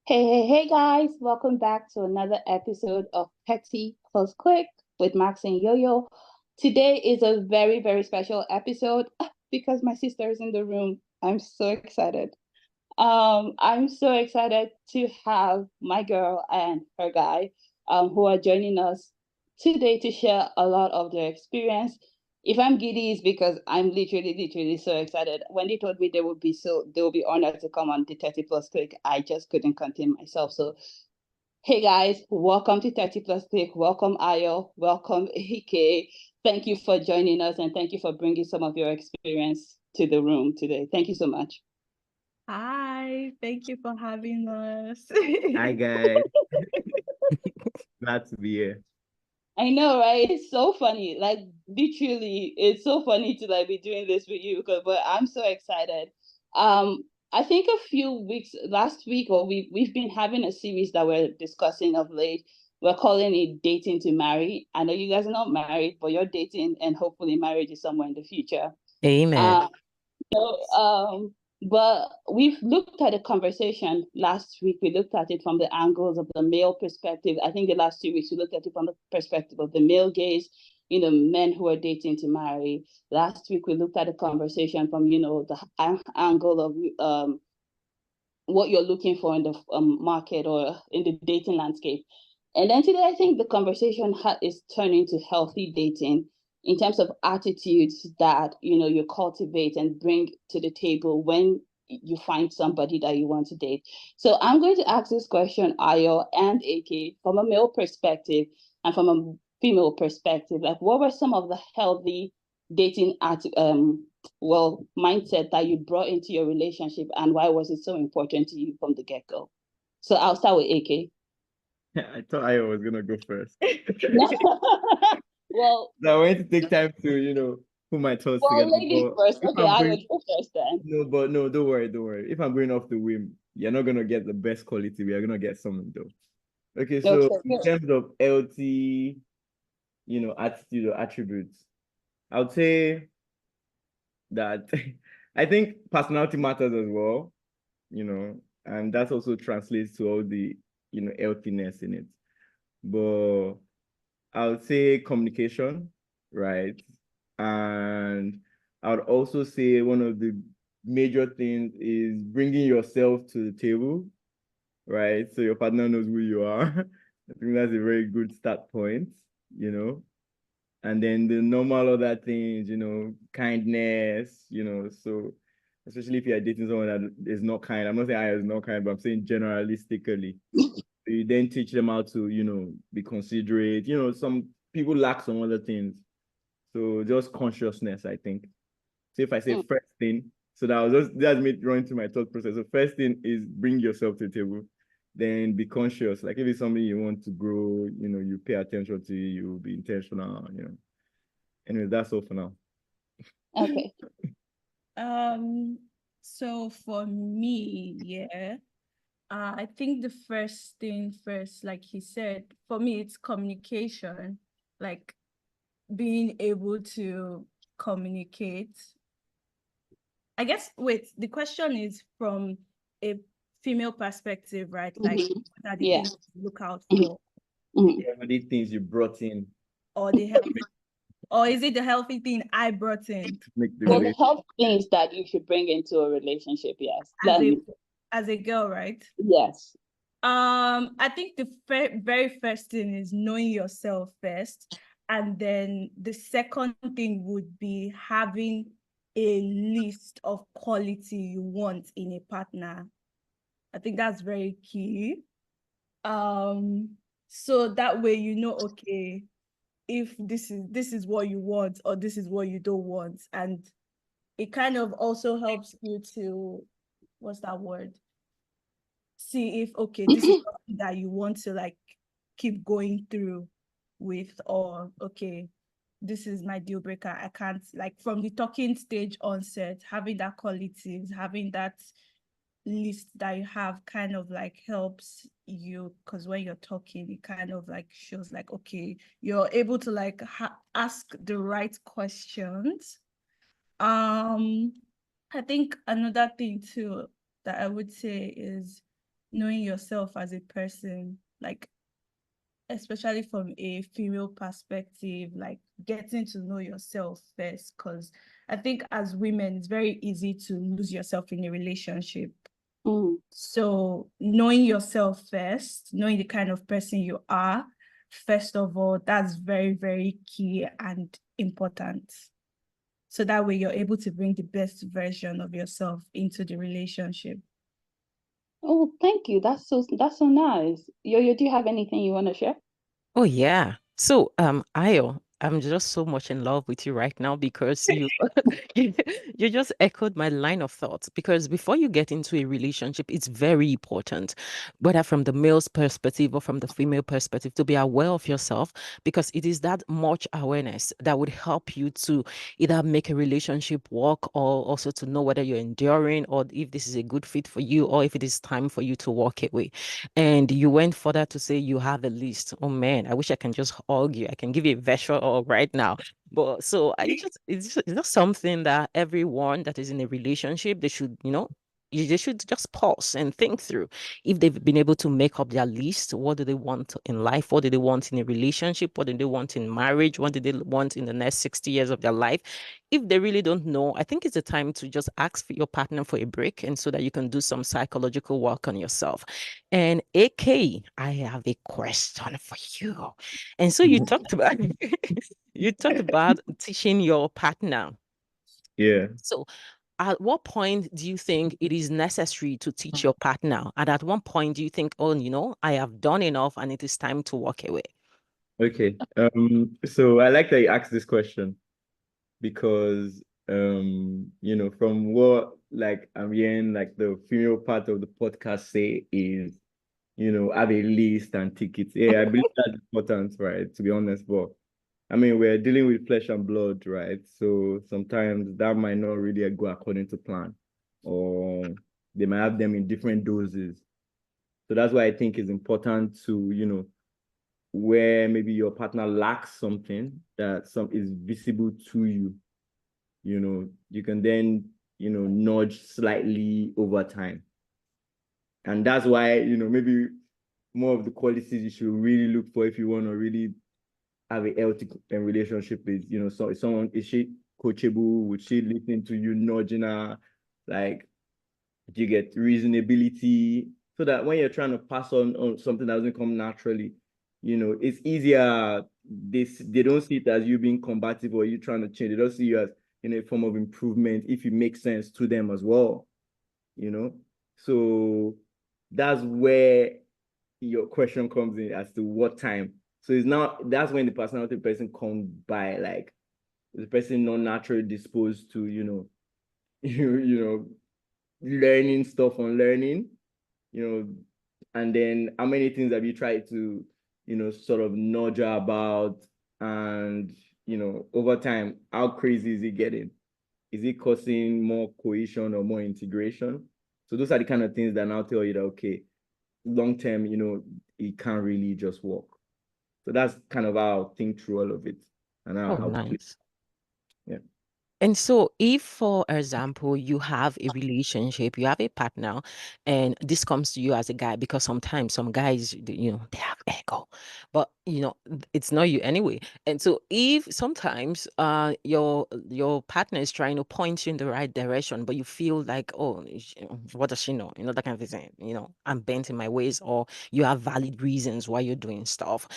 Hey guys, welcome back to another episode of Petty Plus Quick with Max and Yo-Yo. Today is a very special episode because my sister is in the room. I'm so excited. I'm so excited to have my girl and her guy who are joining us today to share a lot of their experience. If I'm giddy, it's because I'm literally so excited. When they told me they will be honored to come on the 30 Plus Click, I just couldn't contain myself. So hey guys, welcome to 30 Plus Click. Welcome Ayo, welcome AK. Thank you for joining us and thank you for bringing some of your experience to the room today. Thank you so much. Hi, thank you for having us. Hi guys, glad to be here. I know, right? It's so funny. Like literally, it's so funny to like be doing this with you. But I'm so excited. I think a few weeks last week, or we've been having a series that we're discussing of late. We're calling it Dating to Marry. I know you guys are not married, but you're dating, and hopefully marriage is somewhere in the future. Amen. But we've looked at the conversation last week. We looked at it from the angles of the male perspective. I think the last 2 weeks we looked at it from the perspective of the male gaze, men who are dating to marry. Last week we looked at the conversation from, the angle of what you're looking for in the market or in the dating landscape. And then today, I think the conversation is turning to healthy dating in terms of attitudes that you cultivate and bring to the table when you find somebody that you want to date. So I'm going to ask this question, Ayo and AK, from a male perspective and from a female perspective. Like, what were some of the healthy dating mindset that you brought into your relationship, and why was it so important to you from the get-go? So I'll start with AK. I thought I was gonna go first. Well, I wanted to take time to, put my thoughts together. Ladies first. Okay, I will go first then. No, don't worry. If I'm going off the whim, you're not gonna get the best quality. We are gonna get something though. Okay, so in terms of LT, attitude or attributes, I would say that I think personality matters as well, and that also translates to all the, healthiness in it. But I would say communication, right? And I would also say one of the major things is bringing yourself to the table, right? So your partner knows who you are. I think that's a very good start point, And then the normal other things, kindness, so especially if you're dating someone that is not kind. I'm not saying I is not kind, but I'm saying generalistically. You then teach them how to, be considerate. Some people lack some other things. So just consciousness, I think. So if I say first thing, so that's me running through my thought process. So first thing is bring yourself to the table. Then be conscious. Like if it's something you want to grow, you pay attention to, you be intentional, Anyway, that's all for now. Okay. So for me, yeah, I think the first thing first, like he said, for me, it's communication, like being able to communicate. I guess, wait, the question is from a female perspective, right? Like, what are the things to look out for? The things you brought in. Or the healthy, or is it the healthy thing I brought in? Well, the health things that you should bring into a relationship, yes. As a girl, right? Yes. I think the very first thing is knowing yourself first. And then the second thing would be having a list of quality you want in a partner. I think that's very key. So that way, okay, if this is what you want or this is what you don't want. And it kind of also helps you to, what's that word? See if, okay, this is something that you want to like keep going through with, or okay, this is my deal breaker. I can't, like from the talking stage onset, having that qualities, having that list that you have kind of like helps you, because when you're talking, it kind of like shows like, okay, you're able to like ask the right questions I think another thing too that I would say is knowing yourself as a person, like especially from a female perspective, like getting to know yourself first. Because I think as women, it's very easy to lose yourself in a relationship. Mm. So knowing yourself first, knowing the kind of person you are, first of all, that's very, very key and important. So that way you're able to bring the best version of yourself into the relationship. Oh, thank you. That's so nice. Yo, do you have anything you want to share? Oh yeah. So, Ayo, I'm just so much in love with you right now because you you you just echoed my line of thoughts. Because before you get into a relationship, it's very important, whether from the male's perspective or from the female perspective, to be aware of yourself, because it is that much awareness that would help you to either make a relationship work, or also to know whether you're enduring, or if this is a good fit for you, or if it is time for you to walk away. And you went further to say you have a list. Oh man, I wish I can just hug you. I can give you a virtual hug right now. But so it's just something that everyone that is in a relationship, they should, they should just pause and think through. If they've been able to make up their list, what do they want in life? What do they want in a relationship? What do they want in marriage? What do they want in the next 60 years of their life? If they really don't know, I think it's a time to just ask for your partner for a break, and so that you can do some psychological work on yourself. And AK, I have a question for you. And so you talked about you talked about teaching your partner. Yeah. So at what point do you think it is necessary to teach your partner? And at one point do you think, oh, I have done enough and it is time to walk away? Okay. So I like that you asked this question because from what like I'm hearing like the female part of the podcast say is, have a list and tickets. Yeah, I believe that's important, right? To be honest, but I mean, we're dealing with flesh and blood, right? So sometimes that might not really go according to plan, or they might have them in different doses. So that's why I think it's important to, where maybe your partner lacks something that some is visible to you, you can then, nudge slightly over time. And that's why, maybe more of the qualities you should really look for if you want to really have a healthy relationship is, so someone, is she coachable? Would she listen to you, nudging her? Like, do you get reasonability? So that when you're trying to pass on something that doesn't come naturally, it's easier. They don't see it as you being combative or you trying to change. They don't see you as a form of improvement if it makes sense to them as well. So that's where your question comes in as to what time. So that's when the personality person comes by, like the person not naturally disposed to, learning stuff on learning, and then how many things have you tried to, sort of nudge her about, and, over time, how crazy is it getting? Is it causing more cohesion or more integration? So those are the kind of things that now tell you that, okay, long term, it can't really just work. So that's kind of how I think through all of it. And Oh, how nice. yeah. And so, if, for example, you have a relationship, you have a partner, and this comes to you as a guy, because sometimes some guys, they have ego, but it's not you anyway. And so, if sometimes your partner is trying to point you in the right direction, but you feel like, oh, what does she know? That kind of thing. I'm bent in my ways, or you have valid reasons why you're doing stuff.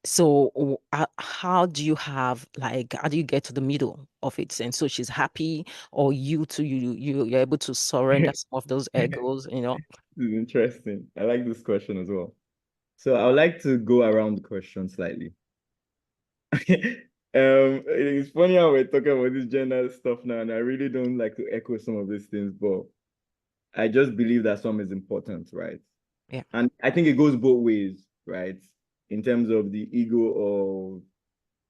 So how do you get to the middle of it? And so she's happy, or you're able to surrender some of those egos, This is interesting. I like this question as well. So I would like to go around the question slightly. It's funny how we're talking about this gender stuff now, and I really don't like to echo some of these things, but I just believe that some is important, right? Yeah. And I think it goes both ways, right? In terms of the ego of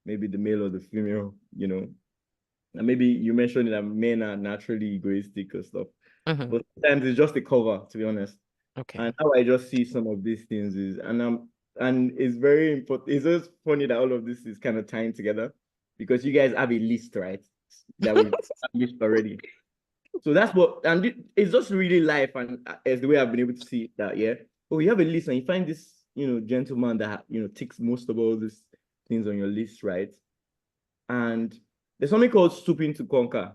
maybe the male or the female, and maybe you mentioned that men are naturally egoistic or stuff, but sometimes it's just a cover, to be honest. Okay. And how I just see some of these things is, and it's very important. It's just funny that all of this is kind of tying together because you guys have a list, right? that we've established already. So that's what, and it's just really life, and as the way I've been able to see that, yeah. Oh, you have a list and you find this, gentleman that, ticks most of all these things on your list, right? And there's something called stooping to conquer,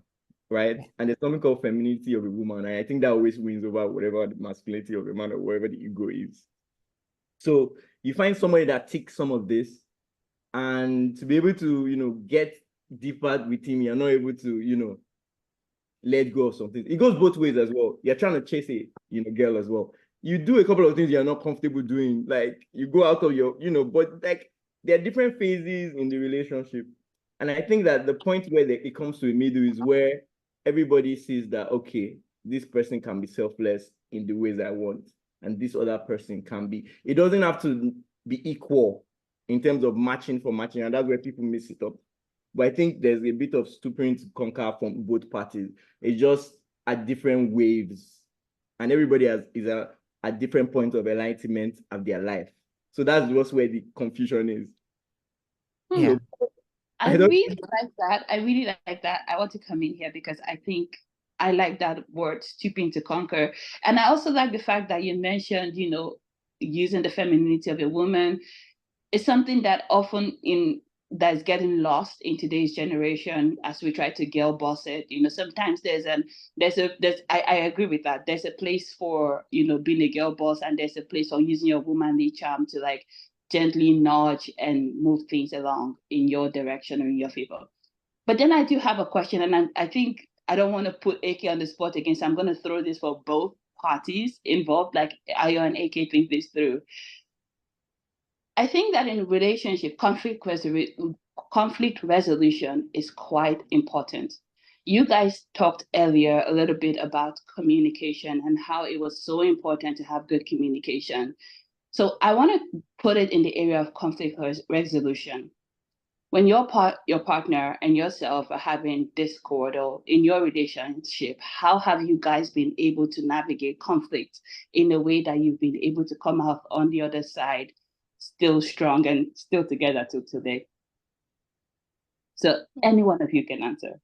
right? And there's something called femininity of a woman. And I think that always wins over whatever the masculinity of a man or whatever the ego is. So you find somebody that ticks some of this, and to be able to, get deeper with him, you're not able to, let go of something. It goes both ways as well. You're trying to chase a girl as well. You do a couple of things you're not comfortable doing. Like you go out of your, but like there are different phases in the relationship. And I think that the point where it comes to a middle is where everybody sees that, okay, this person can be selfless in the ways I want, and this other person can be. It doesn't have to be equal in terms of matching for matching, and that's where people mess it up. But I think there's a bit of stooping to conquer from both parties. It's just at different waves, and everybody is at different points of enlightenment of their life. So that's just where the confusion is. Yeah. So, I really like that. I really like that. I want to come in here because I think I like that word, stooping to conquer. And I also like the fact that you mentioned, using the femininity of a woman. It's something that often that's getting lost in today's generation as we try to girl boss it. Sometimes I agree with that. There's a place for, being a girl boss, and there's a place for using your womanly charm to like gently nudge and move things along in your direction or in your favor. But then I do have a question, and I think I don't want to put AK on the spot again, so I'm going to throw this for both parties involved, like Ayo and AK think this through. I think that in a relationship, conflict resolution is quite important. You guys talked earlier a little bit about communication and how it was so important to have good communication. So I want to put it in the area of conflict resolution. When your partner and yourself are having discord or in your relationship, how have you guys been able to navigate conflict in a way that you've been able to come out on the other side still strong and still together till today? So any one of you can answer.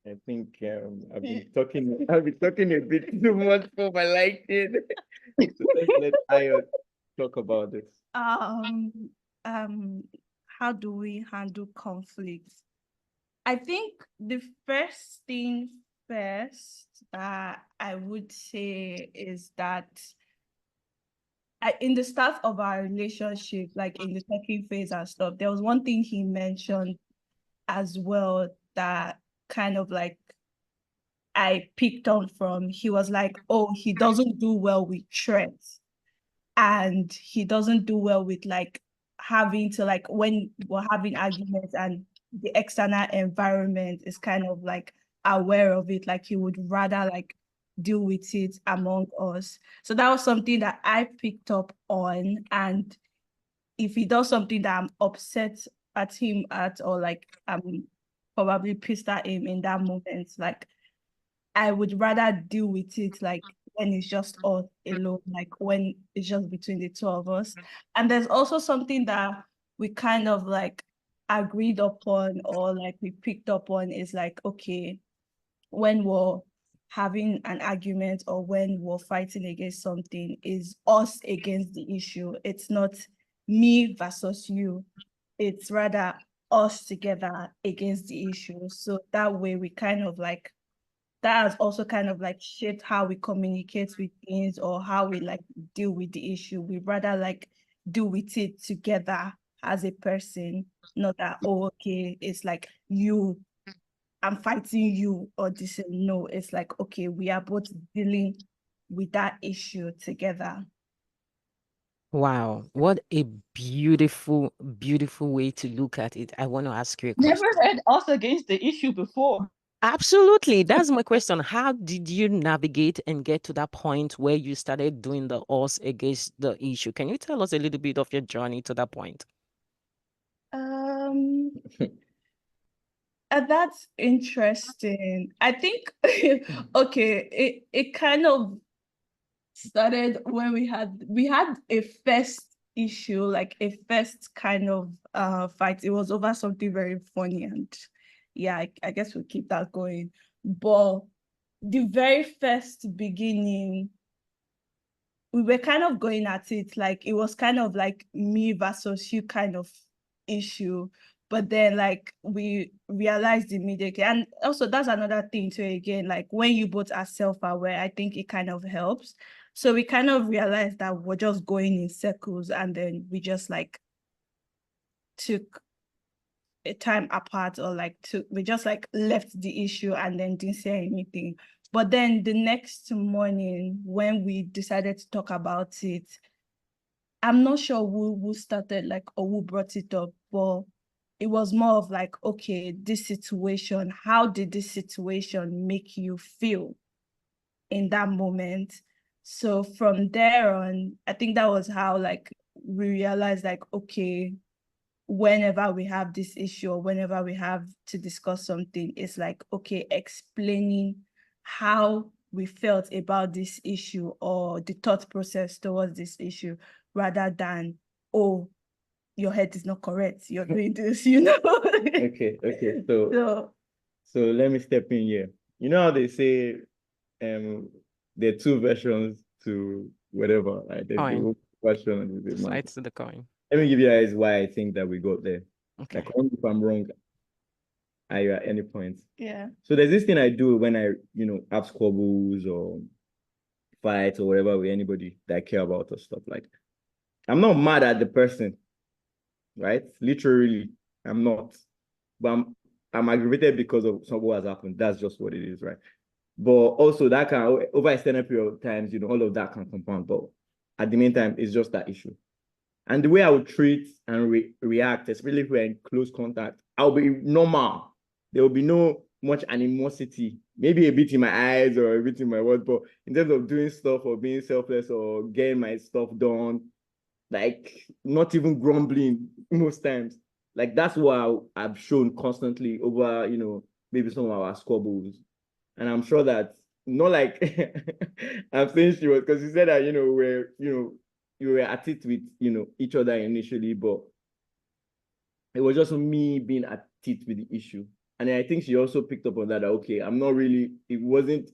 I think I've been talking a bit too much for my liking. So let's let Ayo talk about this. How do we handle conflicts? I think the first thing first that I would say is that in the start of our relationship, like in the talking phase and stuff, there was one thing he mentioned as well that kind of like I picked on from. He was like, oh, he doesn't do well with threats, and he doesn't do well with like having to, like, when we're having arguments and the external environment is kind of like aware of it, like he would rather like deal with it among us. So that was something that I picked up on. And if he does something that I'm upset at him at, or like I'm probably pissed at him in that moment, like I would rather deal with it like when it's just us alone, like when it's just between the two of us. And there's also something that we kind of like agreed upon, or like we picked up on, is like, okay, when we're having an argument or when we're fighting against something, is us against the issue. It's not me versus you. It's rather us together against the issue. So that way we kind of like, that has also kind of like shaped how we communicate with things or how we like deal with the issue. We rather like deal with it together as a person, not that, oh, okay, it's like you, I'm fighting you, or this. No, it's like, okay, we are both dealing with that issue together. Wow, what a beautiful, beautiful way to look at it. I want to ask you a question. Never heard us against the issue before. Absolutely. That's my question. How did you navigate and get to that point where you started doing the us against the issue? Can you tell us a little bit of your journey to that point? That's interesting. I think, okay, it kind of started when we had a first issue, like a first kind of fight. It was over something very funny, and yeah, I guess we'll keep that going. But the very first beginning, we were kind of going at it like it was kind of like me versus you kind of issue. But then like we realized immediately, and also that's another thing too, again, like when you both are self-aware, I think it kind of helps. So we kind of realized that we're just going in circles, and then we just like took a time apart, or like we just like left the issue and then didn't say anything. But then the next morning when we decided to talk about it, I'm not sure who started like or who brought it up, but it was more of like, okay, this situation, how did this situation make you feel in that moment? So from there on, I think that was how like we realized like, okay, whenever we have this issue or whenever we have to discuss something, it's like, okay, explaining how we felt about this issue or the thought process towards this issue, rather than, oh, your head is not correct, you're doing this, you know. Okay. So let me step in here. You know how they say there are two versions to whatever, right? There's the Coin. old version and there's the man. Sides to the coin. Let me give you guys why I think that we got there. Okay. Like, if I'm wrong, are you at any point? Yeah. So there's this thing I do when I, have squabbles or fights or whatever with anybody that I care about or stuff like. I'm not mad at the person, right? Literally, I'm not. But I'm aggravated because of what has happened. That's just what it is, right? But also that can, over extended period of times, all of that can compound. But at the meantime, it's just that issue. And the way I would treat and react, especially if we're in close contact, I'll be normal. There will be no much animosity, maybe a bit in my eyes or a bit in my words, but in terms of doing stuff or being selfless or getting my stuff done, like not even grumbling most times. Like that's what I've shown constantly over, maybe some of our squabbles. And I'm sure that not like I'm saying she was, because she said that, you were at it with, each other initially, but it was just me being at it with the issue. And I think she also picked up on that, okay, I'm not really, it wasn't,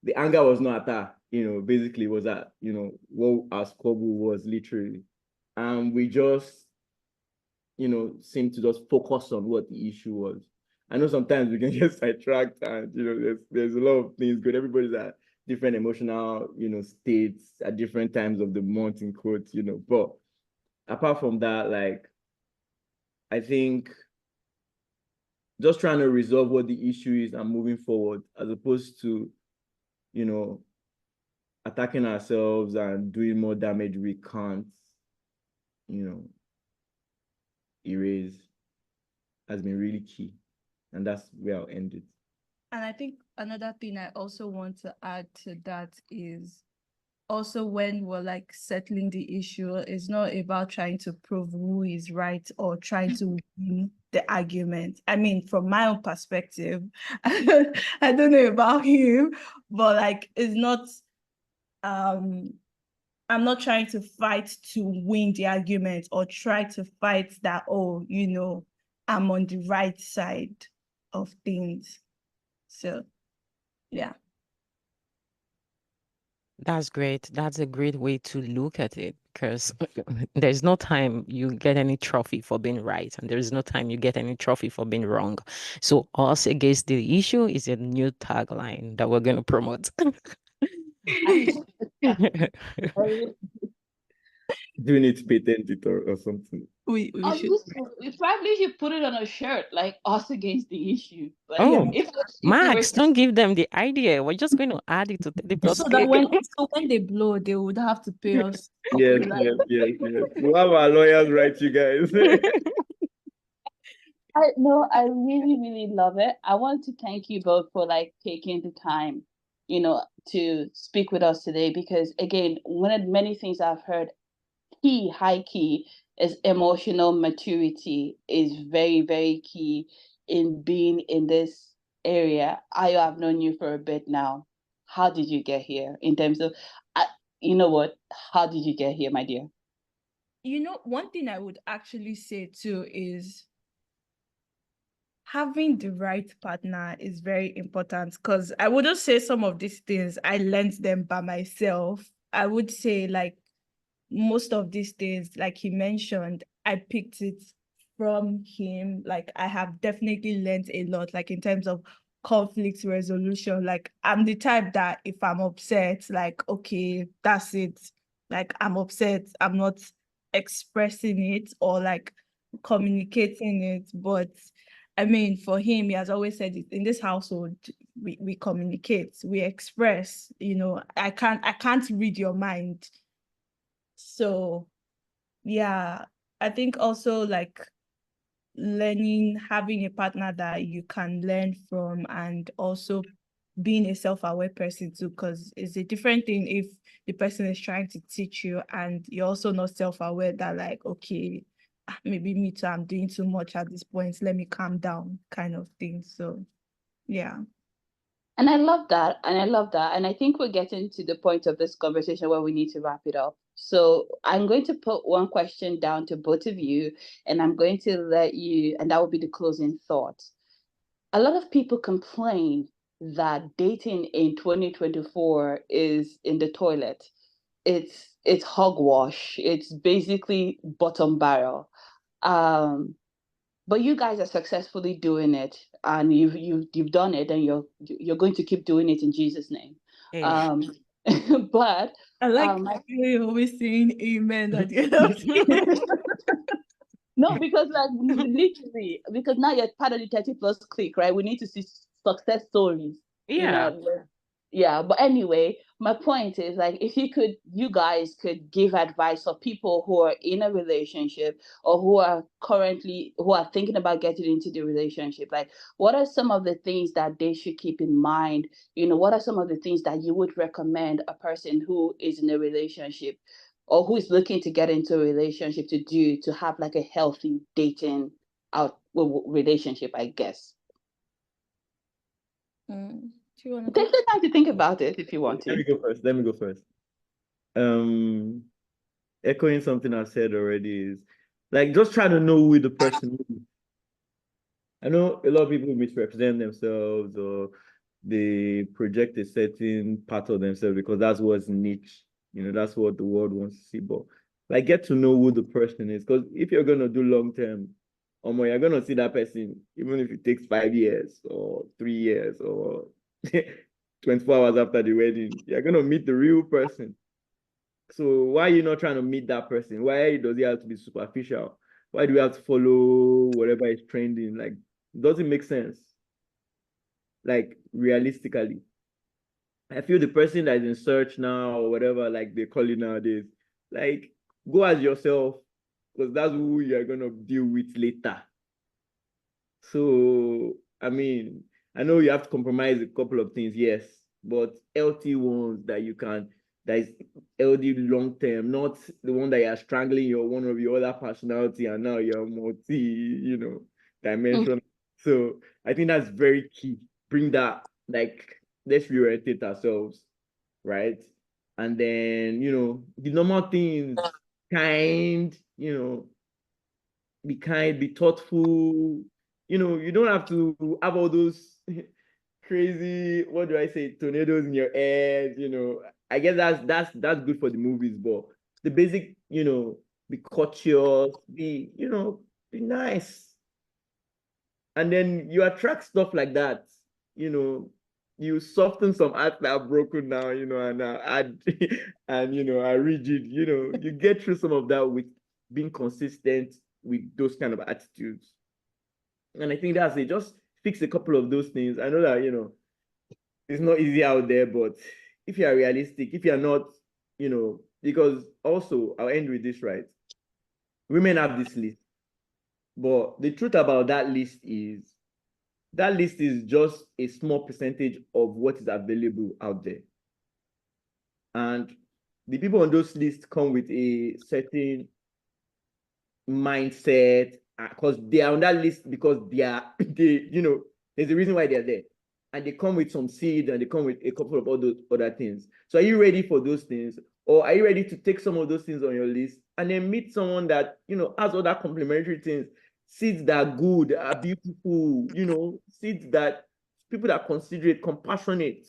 the anger was not at her, basically was that, what our squabble was literally. And we just, seemed to just focus on what the issue was. I know sometimes we can get sidetracked and, there's a lot of things good. Everybody's at different emotional, states at different times of the month in quotes, but apart from that, like, I think just trying to resolve what the issue is and moving forward, as opposed to, attacking ourselves and doing more damage we can't, erase, has been really key. And that's where I'll end it. And I think another thing I also want to add to that is also when we're like settling the issue, it's not about trying to prove who is right or trying to win the argument. I mean, from my own perspective, I don't know about him, but like it's not, I'm not trying to fight to win the argument or try to fight that, oh, I'm on the right side of things. So, yeah. That's great. That's a great way to look at it, because there's no time you get any trophy for being right, and there's no time you get any trophy for being wrong. So us against the issue is a new tagline that we're going to promote. Do we need to patent it or something? We probably should put it on a shirt, like us against the issue. Like, Oh, if Max, don't give them the idea. We're just going to add it to the plus so that when they blow, they would have to pay us. Yes. We'll have our lawyers write you guys. I really, really love it. I want to thank you both for like taking the time, to speak with us today, because again, one of many things I've heard, high key, is emotional maturity is very, very key in being in this area. I have known you for a bit now. How did you get here in terms of, how did you get here, my dear? One thing I would actually say too is having the right partner is very important, because I wouldn't say some of these things I learned them by myself. I would say like most of these things, like he mentioned, I picked it from him. Like I have definitely learned a lot, like in terms of conflict resolution. Like I'm the type that if I'm upset, like, okay, that's it. Like I'm upset, I'm not expressing it or like communicating it. But I mean, for him, he has always said it, in this household, we communicate, we express, I can't read your mind. So yeah, I think also like learning, having a partner that you can learn from, and also being a self-aware person too, because it's a different thing if the person is trying to teach you and you're also not self-aware that like, okay, maybe me too, I'm doing too much at this point, let me calm down kind of thing. So yeah. And I love that. And I love that. And I think we're getting to the point of this conversation where we need to wrap it up. So I'm going to put one question down to both of you, and I'm going to let you, and that will be the closing thought. A lot of people complain that dating in 2024 is in the toilet. It's hogwash. It's basically bottom barrel. Um, but you guys are successfully doing it, and you've done it, and you're going to keep doing it in Jesus' name. Hey. But I like you always saying amen at the end of no, because like literally, because now you're part of the 30 plus clique, right? We need to see success stories. Yeah. Yeah, but anyway, my point is like if you guys could give advice for people who are in a relationship or who are thinking about getting into the relationship, like what are some of the things that they should keep in mind? What are some of the things that you would recommend a person who is in a relationship or who is looking to get into a relationship to do to have like a healthy dating relationship, I guess? Do you want to Take the time to think about it if you want Let me to. go first. Echoing something I said already is like just try to know who the person is. I know a lot of people misrepresent themselves or they project a certain part of themselves because that's what's niche. That's what the world wants to see. But like get to know who the person is. Because if you're gonna do long term, you're gonna see that person, even if it takes 5 years or 3 years or 24 hours after the wedding, you're gonna meet the real person. So why are you not trying to meet that person? Why does it have to be superficial? Why do we have to follow whatever is trending? Like, does it make sense? Like, realistically. I feel the person that is in search now or whatever, like they call it nowadays, like, go as yourself because that's who you're going to deal with later. So, I mean, I know you have to compromise a couple of things, yes, but healthy ones that is healthy long term, not the one that you're strangling one of your other personality and now you're multi, dimension. So I think that's very key. Bring that, like, let's reorientate ourselves, right? And then, the normal things, kind, be kind, be thoughtful. You don't have to have all those crazy, what do I say, tornadoes in your head. I guess that's good for the movies, but the basic, be courteous, be nice. And then you attract stuff like that. You soften some hearts that are broken now, and add and are rigid. You get through some of that with being consistent with those kind of attitudes. And I think that's it. Just fix a couple of those things. I know that, it's not easy out there, but if you are realistic, if you're not, because also I'll end with this, right? Women have this list. But the truth about that list is just a small percentage of what is available out there. And the people on those lists come with a certain mindset because they are on that list because there's a reason why they're there. And they come with some seed and they come with a couple of other things. So are you ready for those things? Or are you ready to take some of those things on your list and then meet someone that, has other complementary things? seeds that are good, are beautiful, you know, seeds that people that are considerate, compassionate.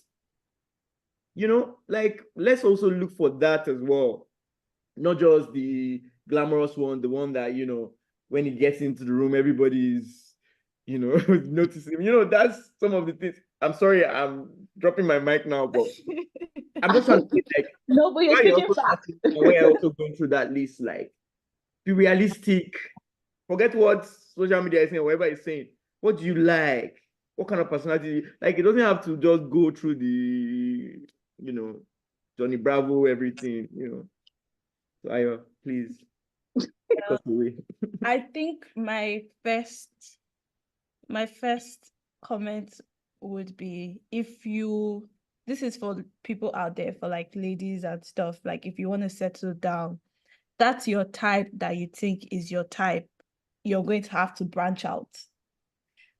You know, like let's also look for that as well. Not just the glamorous one, the one that, you know, when he gets into the room, everybody's, you know, noticing. You know, that's some of the things. I'm sorry, I'm dropping my mic now, but I'm just trying to say, like, No, but you're why you're speaking also facts. starting, and we're also going through that list, like, be realistic. Forget what social media is saying, whatever it's saying. What do you like? What kind of personality? Like, it doesn't have to just go through the, you know, Johnny Bravo, everything, you know. So, Ayo, please take us away. I think my first comment would be, if you, this is for people out there, for like ladies and stuff, like if you want to settle down, that's your type that you think is your type, you're going to have to branch out.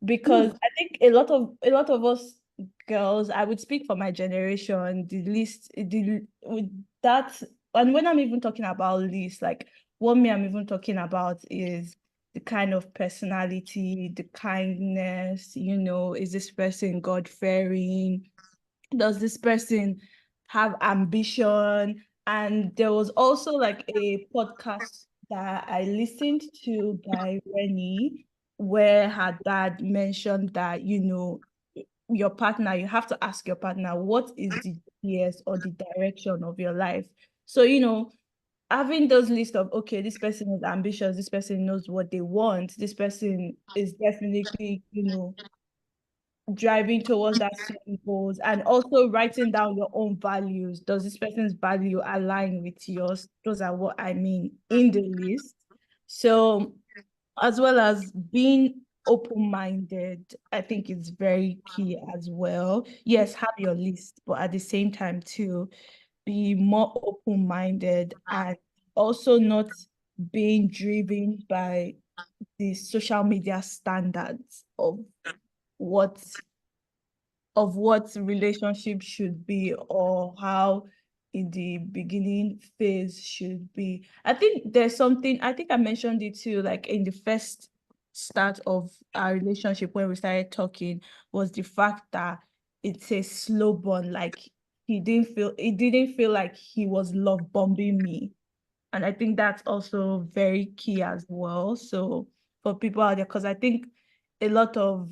Because I think a lot of us girls, I would speak for my generation, with that, and when I'm even talking about list, like what me I'm even talking about is the kind of personality, the kindness, you know, is this person God-fearing? Does this person have ambition? And there was also like a podcast that I listened to by Rennie, where her dad mentioned that, you know, your partner, you have to ask your partner, what is the GPS or the direction of your life? So, you know, having those lists of, okay, this person is ambitious, this person knows what they want, this person is definitely, you know, driving towards that same goals, and also writing down your own values. Does this person's value align with yours? Those are what I mean in the list. So, as well as being open-minded, I think it's very key as well. Yes, have your list, but at the same time too, be more open-minded, and also not being driven by the social media standards what what relationship should be, or how in the beginning phase should be. I think there's something, I think I mentioned it too, like in the first start of our relationship when we started talking, was the fact that it's a slow burn. Like it didn't feel like he was love bombing me. And I think that's also very key as well. So for people out there, because I think a lot of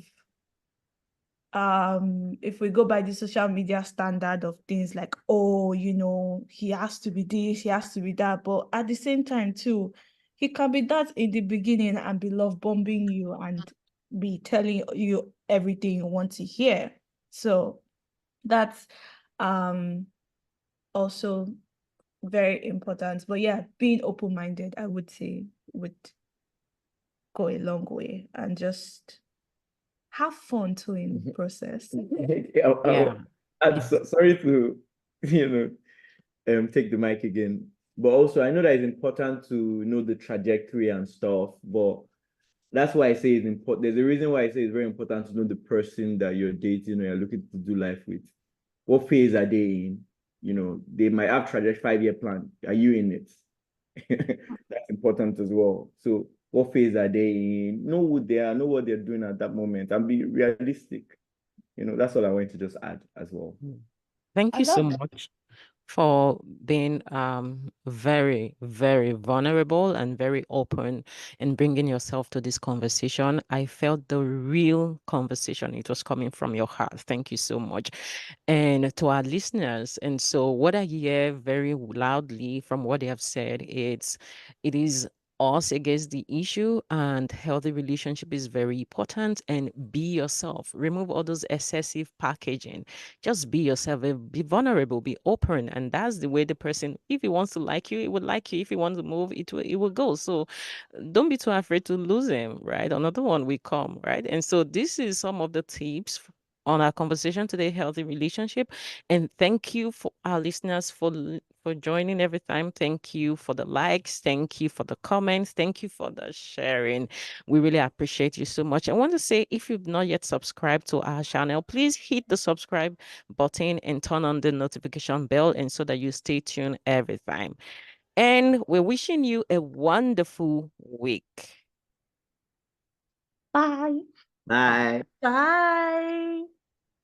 if we go by the social media standard of things, like, oh, you know, he has to be this, he has to be that, but at the same time too, he can be that in the beginning and be love bombing you and be telling you everything you want to hear. So that's also very important. But yeah, being open-minded, I would say, would go a long way, and just have fun too in the process. Yeah. I'm sorry to, you know, take the mic again. But also, I know that it's important to know the trajectory and stuff, but that's why I say it's important. There's a reason why I say it's very important to know the person that you're dating or you're looking to do life with. What phase are they in? You know, they might have trajectory 5-year plan. Are you in it? That's important as well. So what phase are they in? Know who they are, know what they're doing at that moment, and be realistic. You know, that's all I want to just add as well. Thank I you so love much for being very, very vulnerable and very open and bringing yourself to this conversation. I felt the real conversation. It was coming from your heart. Thank you so much. And to our listeners, and so what I hear very loudly from what they have said, it is us against the issue, and healthy relationship is very important. And be yourself. Remove all those excessive packaging. Just be yourself. Be vulnerable. Be open, and that's the way the person, if he wants to like you, it will like you. If he wants to move, it will go. So don't be too afraid to lose him. Right, another one will come. Right, and so this is some of the tips on our conversation today, healthy relationship. And thank you for our listeners for joining every time. Thank you for the likes. Thank you for the comments. Thank you for the sharing. We really appreciate you so much. I want to say, if you've not yet subscribed to our channel, please hit the subscribe button and turn on the notification bell, and so that you stay tuned every time. And we're wishing you a wonderful week. Bye. Bye. Bye.